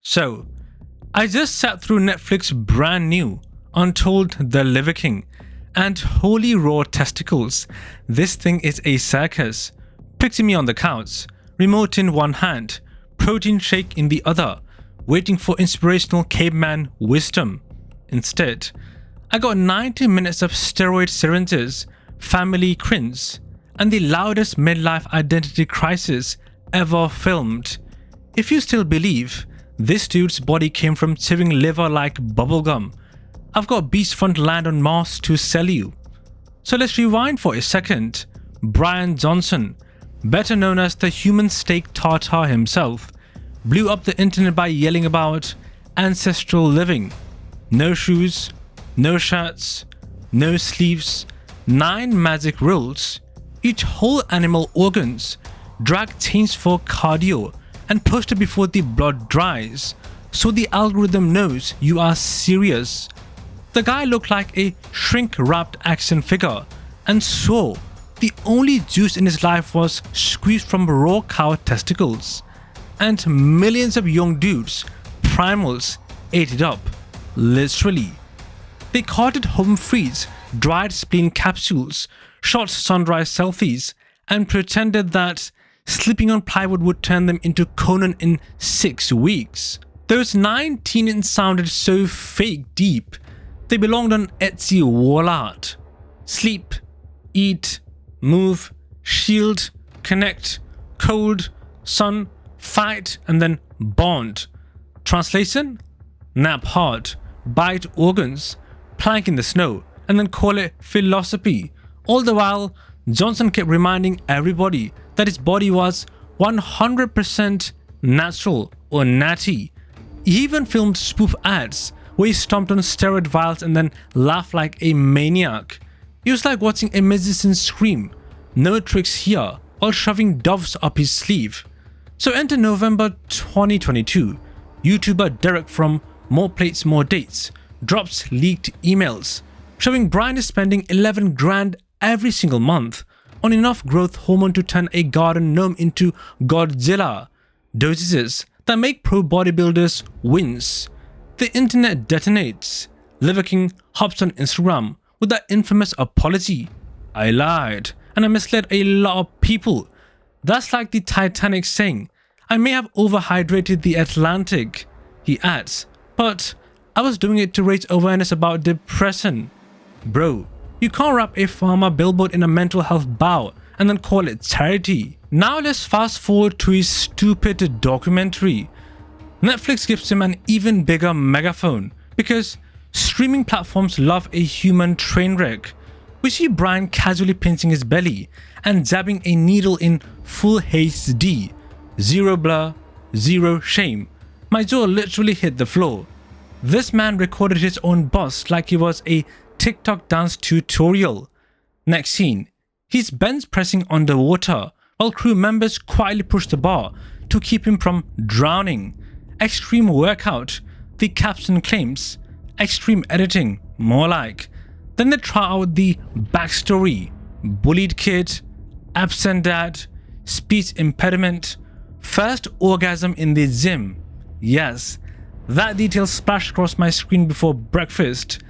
So, I just sat through Netflix brand new, Untold the Liver King, and holy raw testicles, this thing is a circus. Picture me on the couch, remote in one hand, protein shake in the other, waiting for inspirational caveman wisdom. Instead, I got 90 minutes of steroid syringes, family cringe, and the loudest midlife identity crisis ever filmed. If you still believe this dude's body came from chewing liver like bubblegum, I've got beachfront land on Mars to sell you. So let's rewind for a second. Brian Johnson, better known as the human steak tartar himself, blew up the internet by yelling about ancestral living. No shoes, no shirts, no sleeves, 9 magic rules, eat whole animal organs, drag chains for cardio, and post it before the blood dries, so the algorithm knows you are serious. The guy looked like a shrink-wrapped action figure, and so the only juice in his life was squeezed from raw cow testicles. And millions of young dudes, primals, ate it up, literally. They carted home freeze, dried spleen capsules, shot sunrise selfies, and pretended that sleeping on plywood would turn them into Conan in 6 weeks. Those 9 teens sounded so fake deep, they belonged on Etsy wall art. Sleep, eat, move, shield, connect, cold, sun, fight, and then bond. Translation? Nap hard, bite organs, plank in the snow, and then call it philosophy. All the while, Johnson kept reminding everybody that his body was 100% natural or natty. He even filmed spoof ads where he stomped on steroid vials and then laughed like a maniac. It was like watching a magician scream, no tricks here, while shoving doves up his sleeve. So enter November 2022, YouTuber Derek from More Plates More Dates drops leaked emails showing Brian is spending 11 grand every single month on enough growth hormone to turn a garden gnome into Godzilla, dosages that make pro bodybuilders wince. The internet detonates. Liver King hops on Instagram with that infamous apology. I lied and I misled a lot of people. That's like the Titanic saying, I may have overhydrated the Atlantic, he adds, but I was doing it to raise awareness about depression. Bro, you can't wrap a pharma billboard in a mental health bow and then call it charity. Now let's fast forward to his stupid documentary. Netflix gives him an even bigger megaphone because streaming platforms love a human train wreck. We see Brian casually pinching his belly and jabbing a needle in full HD. Zero blur, zero shame. My jaw literally hit the floor. This man recorded his own bust like he was a TikTok dance tutorial. Next scene, he's bench pressing underwater while crew members quietly push the bar to keep him from drowning. Extreme workout, the caption claims. Extreme editing, more like. Then they try out the backstory. Bullied kid, absent dad, speech impediment, first orgasm in the gym. Yes, that detail splashed across my screen before breakfast.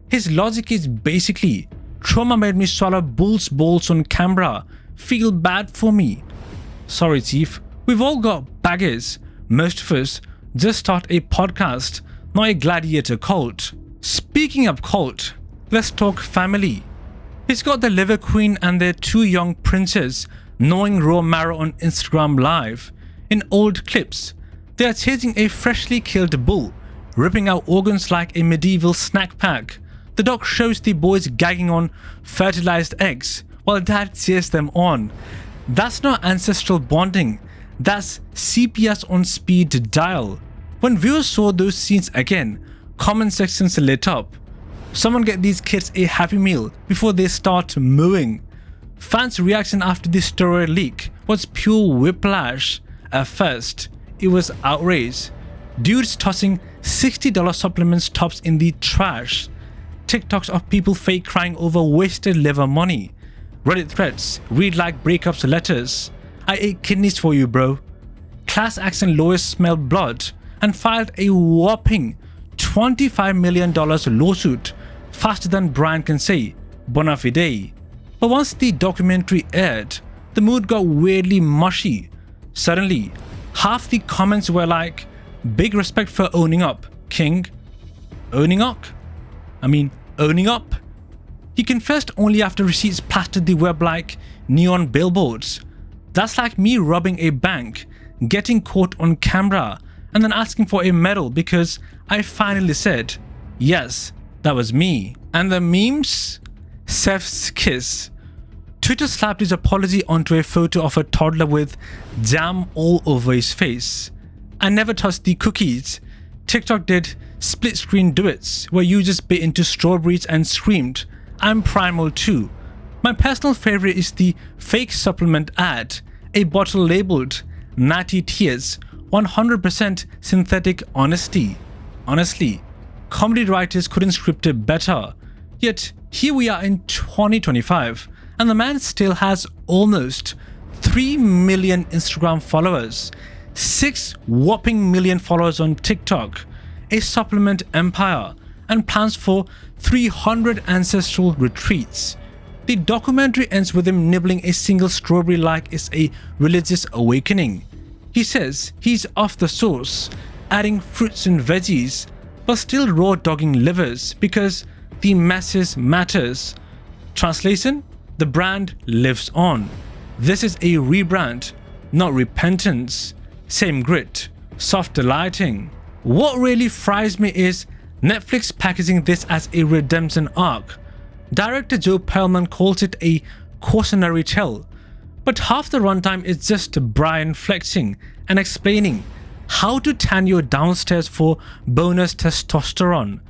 His logic is basically, trauma made me swallow bull's balls on camera. Feel bad for me. Sorry, Chief. We've all got baggage. Most of us just start a podcast, not a gladiator cult. Speaking of cult, let's talk family. He's got the Liver Queen and their 2 young princes gnawing raw marrow on Instagram Live. In old clips, they are chasing a freshly killed bull, ripping out organs like a medieval snack pack. The doc shows the boys gagging on fertilized eggs while dad cheers them on. That's not ancestral bonding, that's CPS on speed dial. When viewers saw those scenes again, comment sections lit up. Someone get these kids a happy meal before they start mooing. Fans' reaction after the steroid leak was pure whiplash. At first, it was outrage. Dudes tossing $60 supplements tops in the trash. TikToks of people fake crying over wasted liver money. Reddit threads read like breakups letters. I ate kidneys for you, bro. Class action lawyers smell blood and filed a whopping $25 million lawsuit faster than Brian can say bona fide. But once the documentary aired, the mood got weirdly mushy. Suddenly, half the comments were like, "Big respect for owning up, King." Owning up? Owning up? He confessed only after receipts plastered the web like neon billboards. That's like me robbing a bank, getting caught on camera, and then asking for a medal because I finally said, "Yes, that was me." And the memes? Seth's kiss. Twitter slapped his apology onto a photo of a toddler with jam all over his face. I never touched the cookies. TikTok did split screen duets where you just bit into strawberries and screamed, "I'm primal too." My personal favorite is the fake supplement ad, a bottle labeled "Natty Tears, 100% synthetic honesty." Honestly, comedy writers couldn't script it better. Yet here we are in 2025 and the man still has almost 3 million Instagram followers, 6 whopping million followers on TikTok, a supplement empire, and plans for 300 ancestral retreats. The documentary ends with him nibbling a single strawberry like it's a religious awakening. He says he's off the sauce, adding fruits and veggies, but still raw dogging livers because the message matters. Translation: the brand lives on. This is a rebrand, not repentance. Same grit, softer lighting. What really fries me is Netflix packaging this as a redemption arc. Director Joe Perlman calls it a cautionary tale, but half the runtime is just Brian flexing and explaining how to tan your downstairs for bonus testosterone.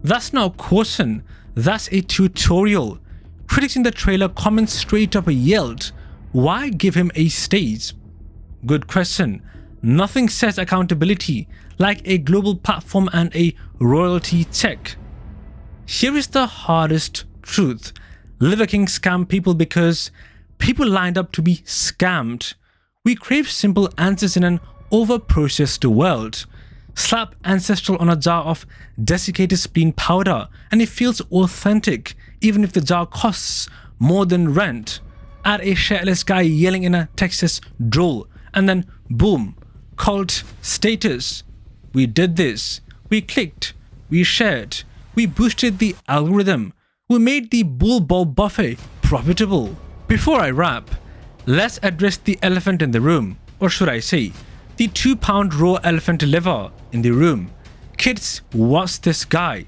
That's not caution, that's a tutorial. Critics in the trailer comment straight up yelled, "Why give him a stage?" Good question. Nothing says accountability like a global platform and a royalty check. Here is the hardest truth. Liver King scammed people because people lined up to be scammed. We crave simple answers in an over-processed world. Slap ancestral on a jar of desiccated spleen powder and it feels authentic even if the jar costs more than rent. Add a shirtless guy yelling in a Texas drawl and then boom, cult status. We did this. We clicked. We shared. We boosted the algorithm. We made the Bull Ball buffet profitable. Before I wrap, let's address the elephant in the room, or should I say, the 2-pound raw elephant liver in the room. Kids, what's this guy?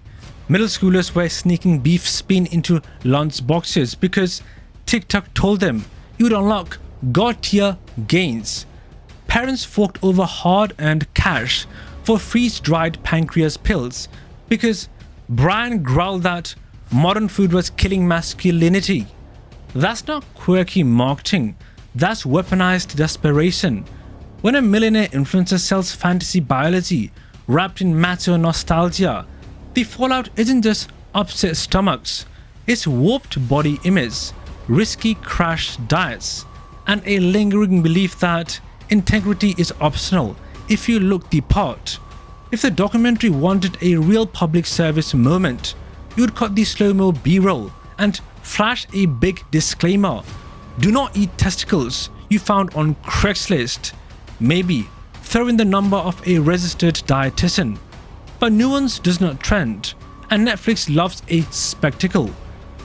Middle schoolers were sneaking beef spin into lunch boxes because TikTok told them you'd unlock God tier gains. Parents forked over hard-earned cash for freeze-dried pancreas pills because Brian growled that modern food was killing masculinity. That's not quirky marketing, that's weaponized desperation. When a millionaire influencer sells fantasy biology wrapped in macho nostalgia, the fallout isn't just upset stomachs, it's warped body image, risky crash diets, and a lingering belief that integrity is optional if you look the part. If the documentary wanted a real public service moment, you'd cut the slow-mo B-roll and flash a big disclaimer. Do not eat testicles you found on Craigslist. Maybe throw in the number of a registered dietitian. But nuance does not trend, and Netflix loves a spectacle.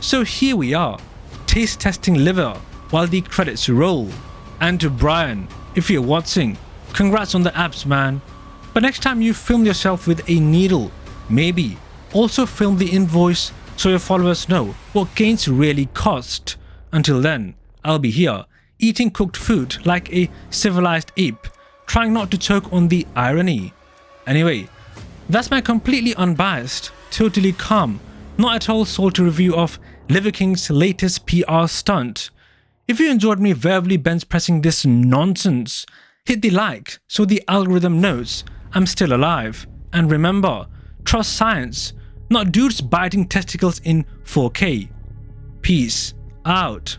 So here we are, taste testing liver while the credits roll. And to Brian, if you're watching, congrats on the abs, man. But next time you film yourself with a needle, maybe also film the invoice so your followers know what gains really cost. Until then, I'll be here, eating cooked food like a civilized ape, trying not to choke on the irony. Anyway, that's my completely unbiased, totally calm, not at all salty review of Liver King's latest PR stunt. If you enjoyed me verbally bench pressing this nonsense, hit the like so the algorithm knows I'm still alive. And remember, trust science, not dudes biting testicles in 4K. Peace out.